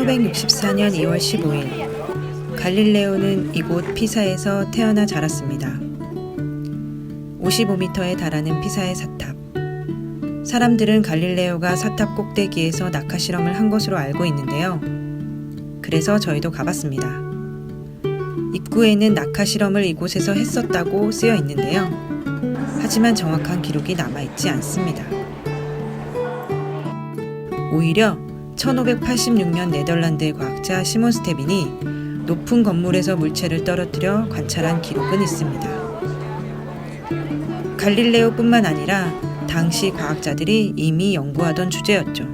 1564년 2월 15일 갈릴레오는 이곳 피사에서 태어나 자랐습니다. 55m에 달하는 피사의 사탑. 사람들은 갈릴레오가 사탑 꼭대기에서 낙하 실험을 한 것으로 알고 있는데요. 그래서 저희도 가봤습니다. 입구에는 낙하 실험을 이곳에서 했었다고 쓰여 있는데요. 하지만 정확한 기록이 남아있지 않습니다. 오히려 1586년 네덜란드의 과학자 시몬 스테빈이 높은 건물에서 물체를 떨어뜨려 관찰한 기록은 있습니다. 갈릴레오뿐만 아니라 당시 과학자들이 이미 연구하던 주제였죠.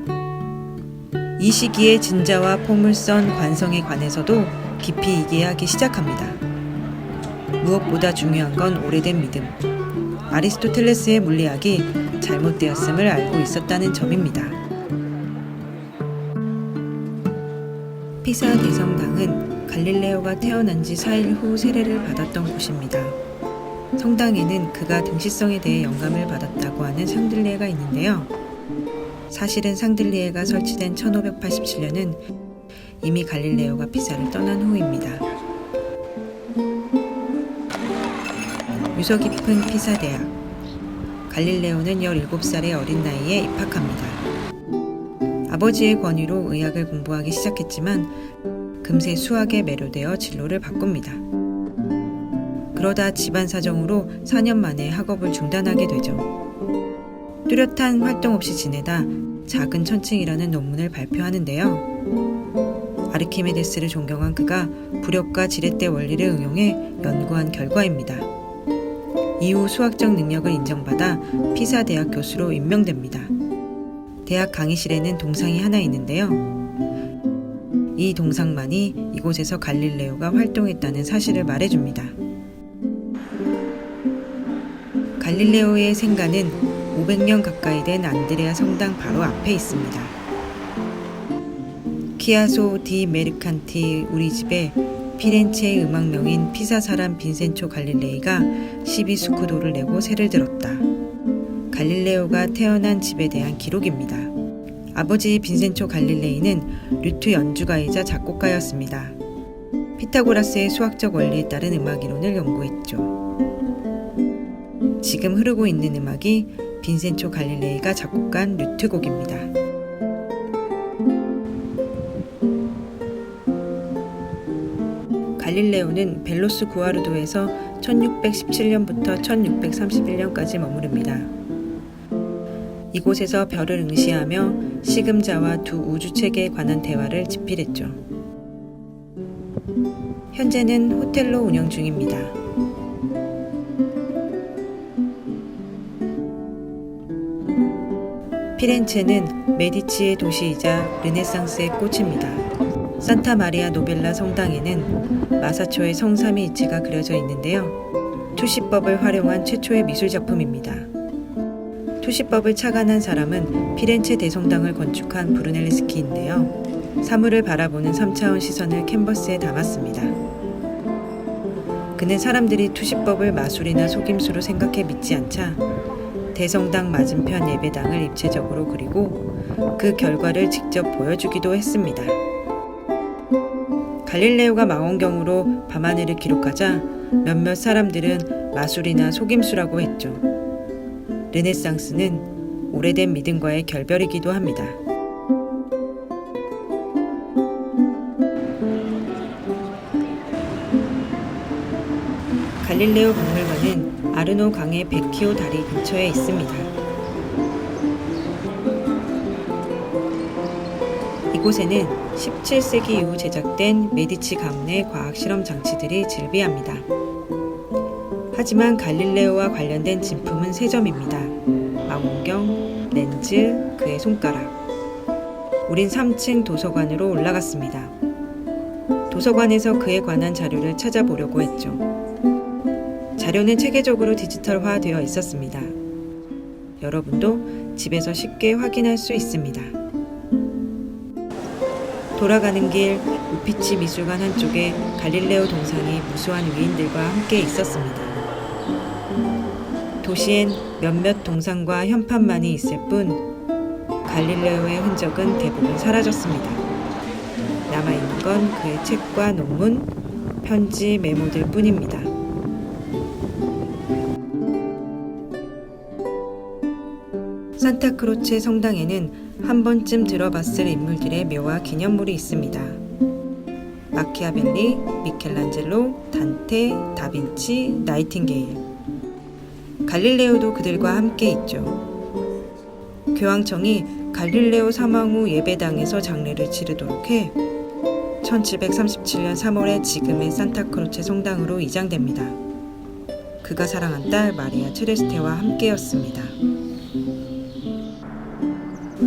이 시기에 진자와 포물선 관성에 관해서도 깊이 이해하기 시작합니다. 무엇보다 중요한 건 오래된 믿음. 아리스토텔레스의 물리학이 잘못되었음을 알고 있었다는 점입니다. 피사 대성당은 갈릴레오가 태어난 지 4일 후 세례를 받았던 곳입니다. 성당에는 그가 등시성에 대해 영감을 받았다고 하는 샹들리에가 있는데요. 사실은 샹들리에가 설치된 1587년은 이미 갈릴레오가 피사를 떠난 후입니다. 유서 깊은 피사 대학. 갈릴레오는 17살의 어린 나이에 입학합니다. 아버지의 권유로 의학을 공부하기 시작했지만 금세 수학에 매료되어 진로를 바꿉니다. 그러다 집안 사정으로 4년 만에 학업을 중단하게 되죠. 뚜렷한 활동 없이 지내다 작은 천칭이라는 논문을 발표하는데요. 아르키메데스를 존경한 그가 부력과 지렛대 원리를 응용해 연구한 결과입니다. 이후 수학적 능력을 인정받아 피사 대학 교수로 임명됩니다. 대학 강의실에는 동상이 하나 있는데요. 이 동상만이 이곳에서 갈릴레오가 활동했다는 사실을 말해줍니다. 갈릴레오의 생가는 500년 가까이 된 안드레아 성당 바로 앞에 있습니다. 키아소 디 메르칸티 우리 집에 피렌체의 음악명인 피사 사람 빈센초 갈릴레이가 12스쿠도를 내고 세를 들었다. 갈릴레오가 태어난 집에 대한 기록입니다. 아버지 빈센초 갈릴레이는 류트 연주가이자 작곡가였습니다. 피타고라스의 수학적 원리에 따른 음악 이론을 연구했죠. 지금 흐르고 있는 음악이 빈센초 갈릴레이가 작곡한 류트곡입니다. 갈릴레오는 벨로스 구아르도에서 1617년부터 1631년까지 머무릅니다. 이곳에서 별을 응시하며 시금자와 두 우주체계에 관한 대화를 집필했죠. 현재는 호텔로 운영 중입니다. 피렌체는 메디치의 도시이자 르네상스의 꽃입니다. 산타 마리아 노벨라 성당에는 마사초의 성삼위 이치가 그려져 있는데요. 투시법을 활용한 최초의 미술작품입니다. 투시법을 착안한 사람은 피렌체 대성당을 건축한 브루넬레스키인데요. 사물을 바라보는 3차원 시선을 캔버스에 담았습니다. 그는 사람들이 투시법을 마술이나 속임수로 생각해 믿지 않자 대성당 맞은편 예배당을 입체적으로 그리고 그 결과를 직접 보여주기도 했습니다. 갈릴레오가 망원경으로 밤하늘을 기록하자 몇몇 사람들은 마술이나 속임수라고 했죠. 르네상스는 오래된 믿음과의 결별이기도 합니다. 갈릴레오 박물관은 아르노 강의 베키오 다리 근처에 있습니다. 이곳에는 17세기 이후 제작된 메디치 가문의 과학 실험 장치들이 즐비합니다. 하지만 갈릴레오와 관련된 진품은 3점입니다. 망원경, 렌즈, 그의 손가락. 우린 3층 도서관으로 올라갔습니다. 도서관에서 그에 관한 자료를 찾아보려고 했죠. 자료는 체계적으로 디지털화되어 있었습니다. 여러분도 집에서 쉽게 확인할 수 있습니다. 돌아가는 길 우피치 미술관 한쪽에 갈릴레오 동상이 무수한 위인들과 함께 있었습니다. 도시엔 몇몇 동상과 현판만이 있을 뿐 갈릴레오의 흔적은 대부분 사라졌습니다. 남아있는 건 그의 책과 논문, 편지, 메모들 뿐입니다. 산타크로체 성당에는 한 번쯤 들어봤을 인물들의 묘와 기념물이 있습니다. 마키아벨리, 미켈란젤로, 단테, 다빈치, 나이팅게일. 갈릴레오도 그들과 함께 있죠. 교황청이 갈릴레오 사망 후 예배당에서 장례를 치르도록 해 1737년 3월에 지금의 산타크로체 성당으로 이장됩니다. 그가 사랑한 딸 마리아 체레스테와 함께였습니다.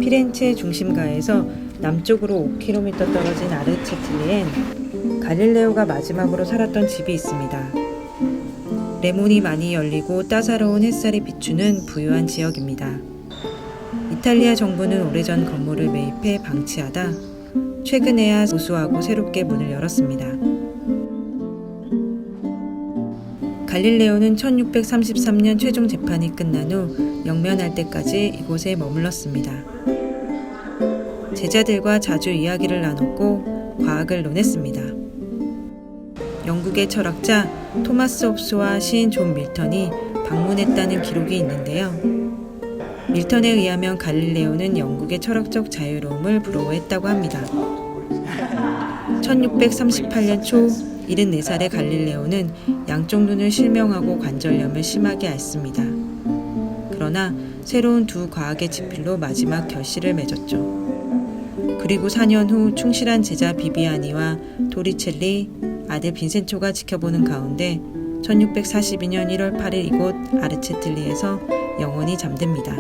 피렌체 중심가에서 남쪽으로 5km 떨어진 아르체틸리엔 갈릴레오가 마지막으로 살았던 집이 있습니다. 레몬이 많이 열리고 따사로운 햇살이 비추는 부유한 지역입니다. 이탈리아 정부는 오래전 건물을 매입해 방치하다 최근에야 우수하고 새롭게 문을 열었습니다. 갈릴레오는 1633년 최종 재판이 끝난 후 영면할 때까지 이곳에 머물렀습니다. 제자들과 자주 이야기를 나눴고 과학을 논했습니다. 영국의 철학자 토마스 홉스와 시인 존 밀턴이 방문했다는 기록이 있는데요. 밀턴에 의하면 갈릴레오는 영국의 철학적 자유로움을 부러워했다고 합니다. 1638년 초 74살의 갈릴레오는 양쪽 눈을 실명하고 관절염을 심하게 앓습니다. 그러나 새로운 두 과학의 지필로 마지막 결실을 맺었죠. 그리고 4년 후 충실한 제자 비비아니와 토리첼리, 아들 빈센초가 지켜보는 가운데 1642년 1월 8일 이곳 아르체틸리에서 영원히 잠듭니다.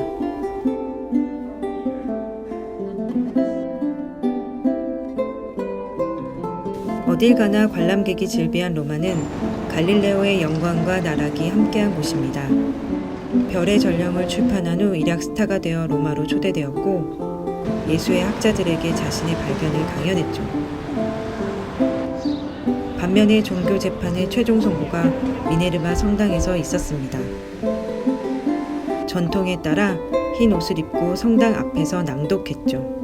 어딜 가나 관람객이 즐비한 로마는 갈릴레오의 영광과 나락이 함께한 곳입니다. 별의 전령을 출판한 후 일약 스타가 되어 로마로 초대되었고 예수의 학자들에게 자신의 발견을 강연했죠. 반면에 종교 재판의 최종 선고가 미네르바 성당에서 있었습니다. 전통에 따라 흰 옷을 입고 성당 앞에서 낭독했죠.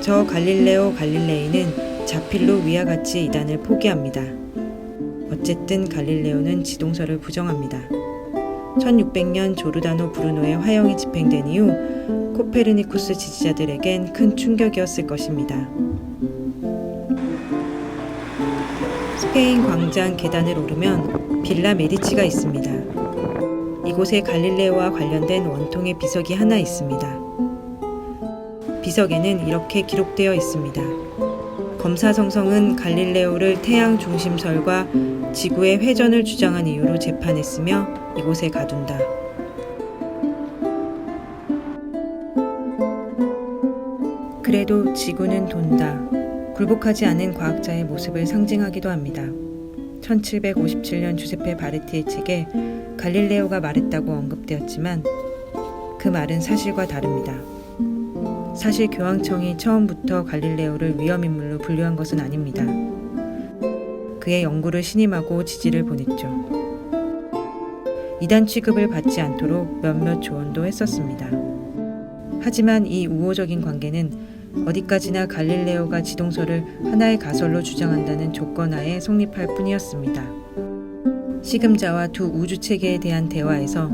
저 갈릴레오 갈릴레이는 자필로 위와 같이 이단을 포기합니다. 어쨌든 갈릴레오는 지동설을 부정합니다. 1600년 조르다노 브루노의 화형이 집행된 이후 코페르니쿠스 지지자들에겐 큰 충격이었을 것입니다. 스페인 광장 계단을 오르면 빌라 메디치가 있습니다. 이곳에 갈릴레오와 관련된 원통의 비석이 하나 있습니다. 비석에는 이렇게 기록되어 있습니다. 검사성성은 갈릴레오를 태양 중심설과 지구의 회전을 주장한 이유로 재판했으며 이곳에 가둔다. 그래도 지구는 돈다. 굴복하지 않은 과학자의 모습을 상징하기도 합니다. 1757년 주세페 바레티의 책에 갈릴레오가 말했다고 언급되었지만 그 말은 사실과 다릅니다. 사실 교황청이 처음부터 갈릴레오를 위험인물로 분류한 것은 아닙니다. 그의 연구를 신임하고 지지를 보냈죠. 이단 취급을 받지 않도록 몇몇 조언도 했었습니다. 하지만 이 우호적인 관계는 어디까지나 갈릴레오가 지동설을 하나의 가설로 주장한다는 조건하에 성립할 뿐이었습니다. 시금자와 두 우주체계에 대한 대화에서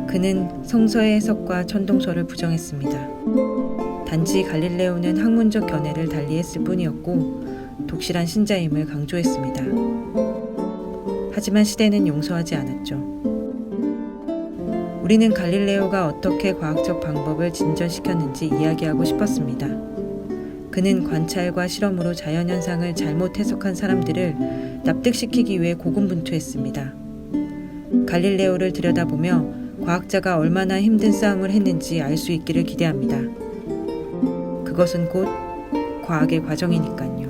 그는 성서의 해석과 천동설을 부정했습니다. 단지 갈릴레오는 학문적 견해를 달리했을 뿐이었고 독실한 신자임을 강조했습니다. 하지만 시대는 용서하지 않았죠. 우리는 갈릴레오가 어떻게 과학적 방법을 진전시켰는지 이야기하고 싶었습니다. 그는 관찰과 실험으로 자연현상을 잘못 해석한 사람들을 납득시키기 위해 고군분투했습니다. 갈릴레오를 들여다보며 과학자가 얼마나 힘든 싸움을 했는지 알 수 있기를 기대합니다. 그것은 곧 과학의 과정이니까요.